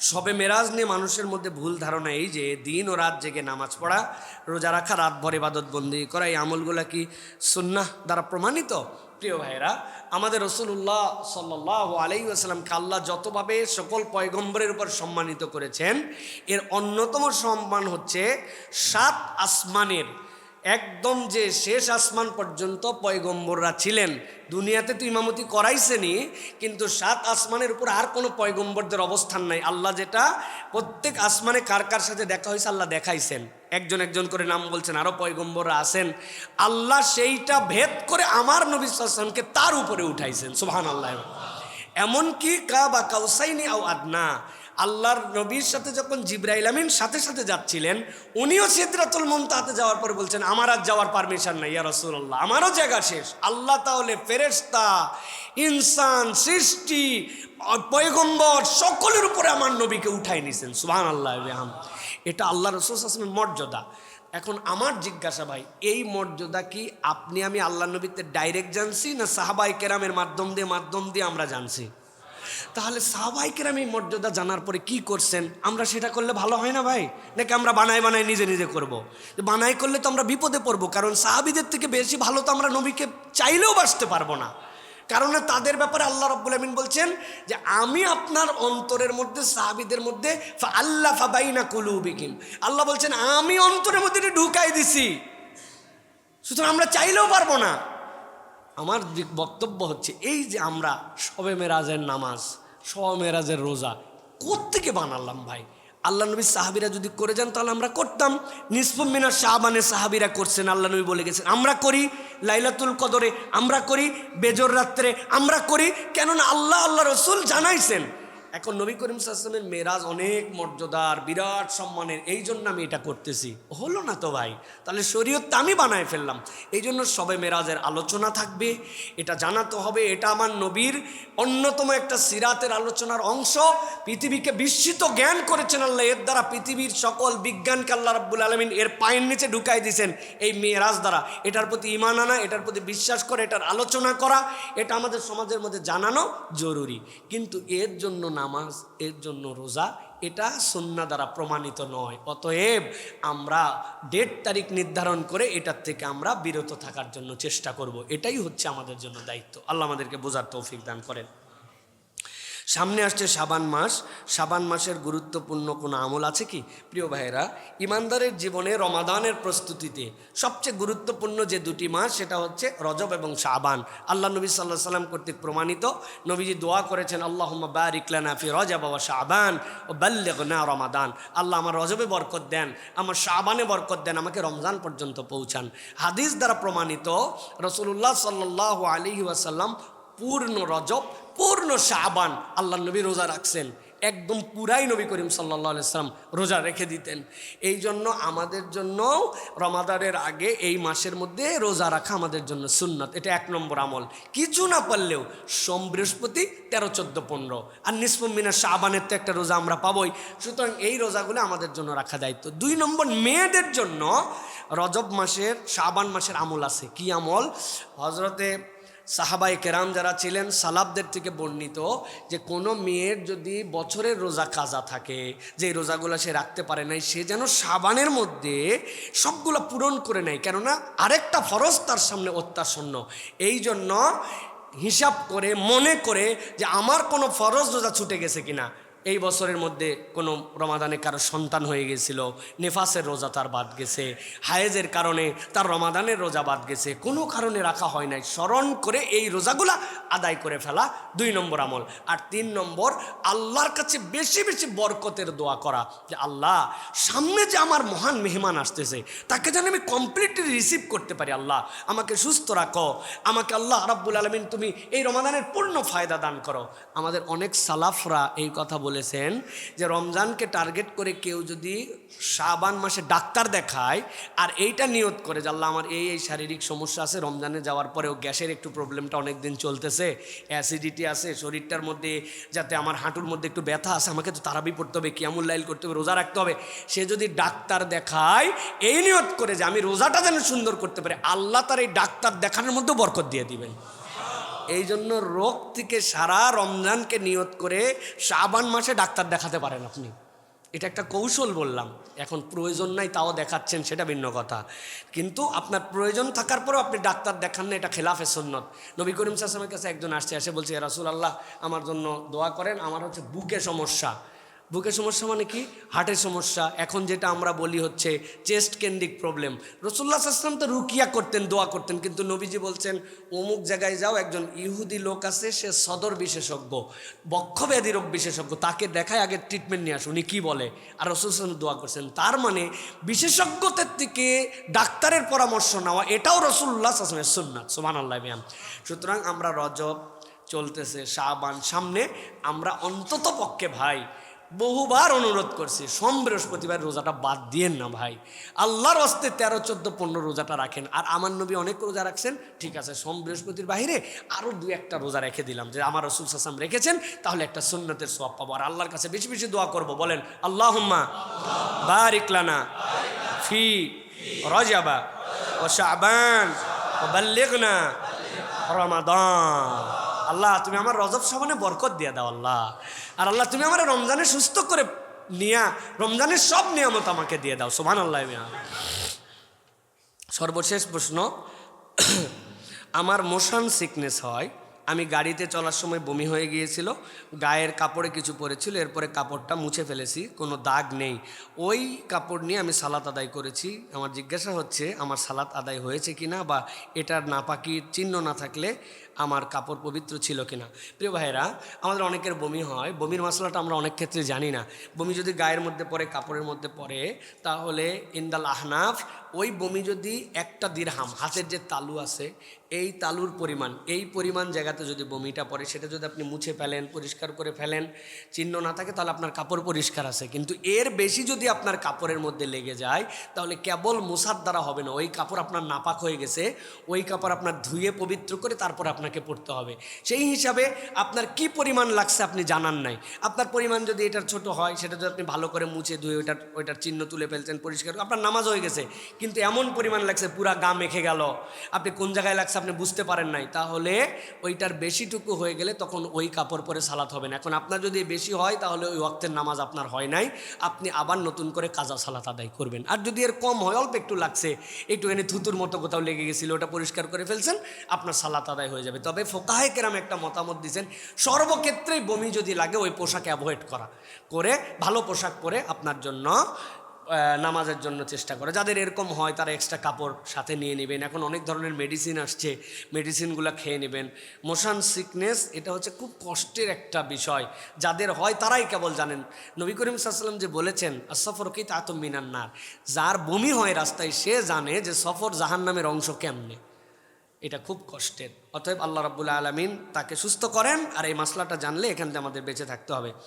শবে মেরাজ নিয়ে মানুষের মধ্যে ভুল ধারণা এই যে দিন ও রাত জেগে নামাজ পড়া, রোজা রাখা, রাত ভর ইবাদত বন্দি করা, এই আমলগুলা কি সুন্নাহ দ্বারা প্রমাণিত? প্রিয় ভাইরা, আমাদের রাসূলুল্লাহ সাল্লাল্লাহু আলাইহি ওয়াসাল্লামকে আল্লাহ যতভাবে সকল পয়গম্বরের উপর সম্মানিত করেছেন, এর অন্যতম সম্মান হচ্ছে 7 আসমানের একদম যে শেষ আসমান পর্যন্ত পয়গম্বররা ছিলেন। দুনিয়াতে তো ইমামতি করাইছেনি, কিন্তু 7 আসমানের উপর আর কোনো পয়গম্বরদের অবস্থান নাই। আল্লাহ যেটা প্রত্যেক আসমানে কার কার সাথে দেখা হয়েছে আল্লাহ দেখাইছেন, একজন একজন করে নাম বলছেন, আরও পয়গম্বররা আছেন। আল্লাহ সেইটা ভেদ করে আমার নবী সাল্লাল্লাহু আলাইহি ওয়াসাল্লামকে তার উপরে উঠাইছেন, সুবহানাল্লাহ। এমনকি কাবা কাউসাইনি আও আদনা, আল্লাহর নবীর সাথে যখন জিবরাইল আমিন সাথে সাথে যাচ্ছিলেন, উনিও সিদরাতুল মুনতাহাতে যাওয়ার পরে বলছেন আমার আর যাওয়ার পারমিশন নাই ইয়া রাসূলুল্লাহ, আমারও জায়গা শেষ। আল্লাহ তাহলে ফেরেশতা, ইনসান, সৃষ্টি, পয়গম্বর সকলের উপরে আমার নবীকে উঠাই নিছেন, সুবহানাল্লাহ। এটা আল্লাহ রাসূল সাল্লাল্লাহু আলাইহি ওয়াসাল্লামের মর্যাদা। এখন আমার জিজ্ঞাসা ভাই, এই মর্যাদা কি আপনি আমি আল্লাহ নবীতে ডাইরেক্ট জানছি, না সাহাবায়ে কেরামের মাধ্যম দিয়ে আমরা জানছি? তাহলে সাহাবায়ে কেরাম এই মর্যাদা জানার পরে কি করছেন, আমরা সেটা করলে ভালো হয় না ভাই? নাকি আমরা বানাই নিজে নিজে করব? বানাই করলে তো আমরা বিপদে পড়বো, কারণ সাহাবীদের থেকে বেশি ভালো তো আমরা নবীকে চাইলেও বাসতে পারবো না। কারণ তাদের ব্যাপারে আল্লাহ রাব্বুল আমিন বলছেন যে আমি আপনার অন্তরের মধ্যে, সাহাবীদের মধ্যে ফাআল্লাফা বাইনা কুলুবিহিম, আল্লাহ বলছেন আমি অন্তরের মধ্যে ঢুকাই দিছি, সুতরাং আমরা চাইলেও পারবো না। আমার বক্তব্য হচ্ছে এই যে আমরা শবে মেরাজের নামাজ, শবে মেরাজের রোজা কোত্থেকে বানালাম ভাই? আল্লাহ নবী সাহাবীরা যদি করে যান তাহলে আমরা করতাম। নিসফু মিনাশ শাবানে সাহাবীরা করছেন, আল্লাহ নবী বলে গেছেন আমরা করি। লাইলাতুল কদরে আমরা করি, বেজর রাত্রে আমরা করি, কেননা আল্লাহ রাসূল জানাইছেন। এখন নবী করিম সাল্লাল্লাহু আলাইহি ওয়াসাল্লামের মেরাজ অনেক মর্যাদার, বিরাট সম্মানের, এই জন্য আমি এটা করতেছি। হলো না তো ভাই, তাহলে শরীয়তটা আমি বানায় ফেললাম। এই জন্য সবে মেরাজের আলোচনা থাকবে, এটা জানাতে হবে এটা আমার নবীর অন্যতম একটা সিরাতের আলোচনার অংশ। পৃথিবীকে বিস্মিত জ্ঞান করেছেন আল্লাহ, এর দ্বারা পৃথিবীর সকল বিজ্ঞানকে আল্লাহ রাব্বুল আলামিন এর পায়ের নিচে ঢুকাই দিয়েছেন এই মেরাজ দ্বারা। এটার প্রতি ঈমান আনা, এটার প্রতি বিশ্বাস করে এটার আলোচনা করা, এটা আমাদের সমাজের মধ্যে জানানো জরুরি। কিন্তু এর জন্য নামাজ, এর জন্য রোজা, এটা সুন্নাহ দ্বারা প্রমাণিত নয়। অতএব আমরা ডেট তারিখ নির্ধারণ করে এটার থেকে আমরা বিরত থাকার জন্য চেষ্টা করব। এটাই হচ্ছে আমাদের জন্য দায়িত্ব। আল্লাহ আমাদেরকে বোঝার তৌফিক দান করেন। সামনে আসছে শাবান মাস। শাবান মাসের গুরুত্বপূর্ণ কোনো আমল আছে কি? প্রিয় ভাইয়েরা, ইমানদারের জীবনে রমাদানের প্রস্তুতিতে সবচেয়ে গুরুত্বপূর্ণ যে 2টি মাস, সেটা হচ্ছে রজব এবং শাবান। আল্লাহ নবী সাল্লাল্লাহু আলাইহি ওয়াসাল্লাম কর্তৃক প্রমাণিত। নবীজি দোয়া করেছেন আল্লাহুম্মা বারিক লানা ফি রজব ওয়া শাবান ও বাল্লিগনা রমাদান। আল্লাহ আমার রজবে বরকত দেন, আমার শাবানে বরকত দেন, আমাকে রমজান পর্যন্ত পৌঁছান। হাদিস দ্বারা প্রমাণিত রাসূলুল্লাহ সাল্লাল্লাহু আলাইহি ওয়াসাল্লাম পূর্ণ রজব, পূর্ণ শাবান আল্লাহ নবী রোজা রাখছেন, একদম পুরাই নবী করিম সাল্লাল্লাহু আলাইহি ওয়াসাল্লাম রোজা রেখে দিতেন। এই জন্য আমাদের জন্য রমাদানের আগে এই মাসের মধ্যে রোজা রাখা আমাদের জন্য সুন্নাত। এটা 1 নম্বর আমল। কিছু না পারলেও সোম, বৃহস্পতি, 13, 14, 15 আর নিসফু মিনাশ শাবানের তো একটা রোজা আমরা পাবোই। সুতরাং এই রোজাগুলো আমাদের জন্য রাখা দায়িত্ব। 2 নম্বর, মেয়েদের জন্য রজব মাসের, শাবান মাসের আমল আছে। কি আমল? হযরতে সাহাবায়ে কেরাম যারা ছিলেন সালাফদের থেকে বর্ণিত যে কোনো মেয়ের যদি বছরের রোজা কাজা থাকে, যে রোজাগুলো সে রাখতে পারে নাই, সে যেন শাবানের মধ্যে সবগুলো পূরণ করে নেয়, কেননা আরেকটা ফরজ তার সামনে অত্যাসন্ন। এই জন্য হিসাব করে মনে করে যে আমার কোনো ফরজ রোজা ছুটে গেছে কিনা। এই বছরের মধ্যে কোনো রমাদানে কারো সন্তান হয়ে গেছিল, নেফাসের রোজা তার বাদ গেছে, হায়েজের কারণে তার রমাদানের রোজা বাদ গেছে, কোনো কারণে রাখা হয় নাই, স্মরণ করে এই রোজাগুলা আদায় করে ফেলা 2 নম্বর আমল। আর 3 নম্বর, আল্লাহর কাছে বেশি বেশি বরকতের দোয়া করা, যে আল্লাহ সামনে যে আমার মহান মেহমান আসতেছে তাকে যেন আমি কমপ্লিটলি রিসিভ করতে পারি। আল্লাহ আমাকে সুস্থ রাখো, আমাকে আল্লাহ রাব্বুল আলামিন তুমি এই রমাদানের পূর্ণ ফায়দা দান করো। আমাদের অনেক সালাফরা এই কথা বলেছেন যে রমজানকে টার্গেট করে কেউ যদি শাবান মাসে ডাক্তার দেখায় আর এইটা নিয়ত করে যে আল্লাহ আমার এই শারীরিক সমস্যা আছে, রমজানে যাওয়ার পরেও গ্যাসের একটু প্রবলেমটা অনেক দিন চলতেছে, অ্যাসিডিটি আছে শরীরটার মধ্যে, যাতে আমার হাঁটুর মধ্যে একটু ব্যথা আছে, আমাকে তো তারাবি পড়তে হবে, কিয়ামুল লাইল করতে হবে, রোজা রাখতে হবে, সে যদি ডাক্তার দেখায় এই নিয়ত করে যে আমি রোজাটা যেন সুন্দর করতে পারি, আল্লাহ তার এই ডাক্তার দেখানোর মধ্যে বরকত দিয়ে দিবেন। এই জন্য রোগ থেকে সারা রমজানকে নিয়ত করে শাবান মাসে ডাক্তার দেখাতে পারেন আপনি। এটা একটা কৌশল বললাম। এখন প্রয়োজন নাই তাও দেখাচ্ছেন, সেটা ভিন্ন কথা। কিন্তু আপনার প্রয়োজন থাকার পরেও আপনি ডাক্তার দেখান না, এটা খেলাফে সুন্নত। নবী করিম সাল্লাল্লাহু আলাইহি ওয়াসাল্লামের কাছে একজন আসছে, এসে বলছে, ইয়া রাসূলুল্লাহ, আমার জন্য দোয়া করেন, আমার হচ্ছে বুকে সমস্যা। বুকের সমস্যা মানে কি? হার্টের সমস্যা। এখন যেটা আমরা বলি হচ্ছে চেস্ট কেন্দ্রিক প্রবলেম। রাসূলুল্লাহ সাল্লাল্লাহু আলাইহি ওয়াসাল্লাম তো রুকিয়া করতেন, দোয়া করতেন, কিন্তু নবীজি বলছেন অমুক জায়গায় যাও, একজন ইহুদি লোক আছে, সে সদর বিশেষজ্ঞ, বক্ষব্যাধি রোগ বিশেষজ্ঞ, তাকে দেখায় আগে ট্রিটমেন্ট নিয়ে আসুন, উনি কী বলে। আর রাসূল সাল্লাল্লাহু আলাইহি ওয়াসাল্লাম দোয়া করছেন। তার মানে বিশেষজ্ঞদের থেকে ডাক্তারের পরামর্শ নেওয়া এটাও রাসূলুল্লাহ সাল্লাল্লাহু আলাইহি ওয়াসাল্লামের সুন্নাত। সুবহানাল্লাহ বিহাম। সুতরাং আমরা রজব চলতেছে, শাবান সামনে, আমরা অন্তত পক্ষে ভাই বহুবার অনুরোধ করছি, সোম বৃহস্পতিবার রোজাটা বাদ দিয়েন না ভাই। আল্লাহর হস্তে 13, 14, 15 রোজাটা রাখেন। আর আমার নবী অনেক রোজা রাখছেন, ঠিক আছে, সোম বৃহস্পতির বাইরে আরও 2-1টা রোজা রেখে দিলাম, যে আমার রাসূল সাল্লাল্লাহু আলাইহি ওয়াসাল্লাম রেখেছেন, তাহলে একটা সুন্নতের সওয়াব পাবো। আর আল্লাহর কাছে বেশি বেশি দোয়া করব, বলেন আল্লাহুম্মা বারিক লানা ফি রজব ওয়া শাবান ওয়া বাল্লিগনা রমাদান। আল্লাহ, তুমি আমার রজব শাবানে বরকত দিয়ে দাও আল্লাহ। আর আল্লাহ, তুমি আমার রমজানে সুস্থ করে নিয়া রমজানের সব নিয়ামত আমাকে দিয়ে দাও। সুবহানাল্লাহ। সর্বশেষ প্রশ্ন, আমার মোশন সিকনেস হয়, আমি গাড়িতে চলার সময় বমি হয়ে গিয়েছিল, গায়ের কাপড়ে কিছু পরেছিল, এরপরে কাপড়টা মুছে ফেলেছি, কোনো দাগ নেই, ওই কাপড় নিয়ে আমি সালাত আদায় করেছি। আমার জিজ্ঞাসা হচ্ছে আমার সালাত আদায় হয়েছে কিনা, বা এটার নাপাকির চিহ্ন না থাকলে আমার কাপড় পবিত্র ছিল কিনা। প্রিয় ভাইরা, আমাদের অনেকের বমি হয়, বমির মশলাটা আমরা অনেক ক্ষেত্রে জানি না। বমি যদি গায়ের মধ্যে পড়ে, কাপড়ের মধ্যে পড়ে, তাহলে ইনদাল আহনাফ ওই বমি যদি 1টা দিরহাম, হাতের যে তালু আছে এই তালুর পরিমাণ, এই পরিমাণ জায়গাতে যদি বমিটা পড়ে, সেটা যদি আপনি মুছে ফেলেন, পরিষ্কার করে ফেলেন, চিহ্ন না থাকে, তাহলে আপনার কাপড় পরিষ্কার আছে। কিন্তু এর বেশি যদি আপনার কাপড়ের মধ্যে লেগে যায়, তাহলে কেবল মুসার দ্বারা হবে না, ওই কাপড় আপনার নাপাক হয়ে গেছে, ওই কাপড় আপনার ধুয়ে পবিত্র করে তারপর আপনাকে পড়তে হবে। সেই হিসাবে আপনার কি পরিমাণ লাগছে আপনি জানান নাই। আপনার পরিমাণ যদি এটার ছোট হয়, সেটা যদি আপনি ভালো করে মুছে ধুয়ে ওইটার চিহ্ন তুলে ফেলছেন, পরিষ্কার, আপনার নামাজ হয়ে গেছে। কিন্তু এমন পরিমাণ লাগছে পুরা গা মেখে গেল, আপনি কোন জায়গায় লাগছে আপনি বুঝতে পারেন নাই, তাহলে ওইটার বেশিটুকু হয়ে গেলে তখন ওই কাপড় পরে সালাত হবে না। এখন আপনার যদি বেশি হয়, তাহলে ওই ওয়াক্তের নামাজ আপনার হয় নাই, আপনি আবার নতুন করে কাজা সালাত আদায় করবেন। আর যদি এর কম হয়, অল্প একটু লাগছে, একটুখানি থুতুর মতো কোথাও লেগে গেছিল, ওটা পরিষ্কার করে ফেলছেন, আপনার সালাত আদায় হয়ে যাবে। তবে ফোকাহে কেরাম একটা মতামত দিয়েছেন, সর্বক্ষেত্রেই বমি যদি লাগে ওই পোশাকে অ্যাভয়েড করে ভালো পোশাক পরে আপনার জন্য নামাজের জন্য চেষ্টা করে। যাদের এরকম হয় তারা এক্সট্রা কাপড় সাথে নিয়ে নেবেন। এখন অনেক ধরনের মেডিসিন আসছে, মেডিসিনগুলো খেয়ে নেবেন। মোশন সিকনেস এটা হচ্ছে খুব কষ্টের একটা বিষয়, যাদের হয় তারাই কেবল জানেন। নবী করিম সাল্লাল্লাহু আলাইহি ওয়াসাল্লাম যে বলেছেন আসফর কি তাতুম মিনান নার, যার বমি হয় রাস্তায় সে জানে যে সফর জাহান্নামের অংশ কেমনে। এটা খুব কষ্টের। অতএব আল্লাহ রাব্বুল আলামিন তাকে সুস্থ করেন। আর এই মাসলাটা জানলে এখান থেকে আমাদের বেঁচে থাকতে হবে।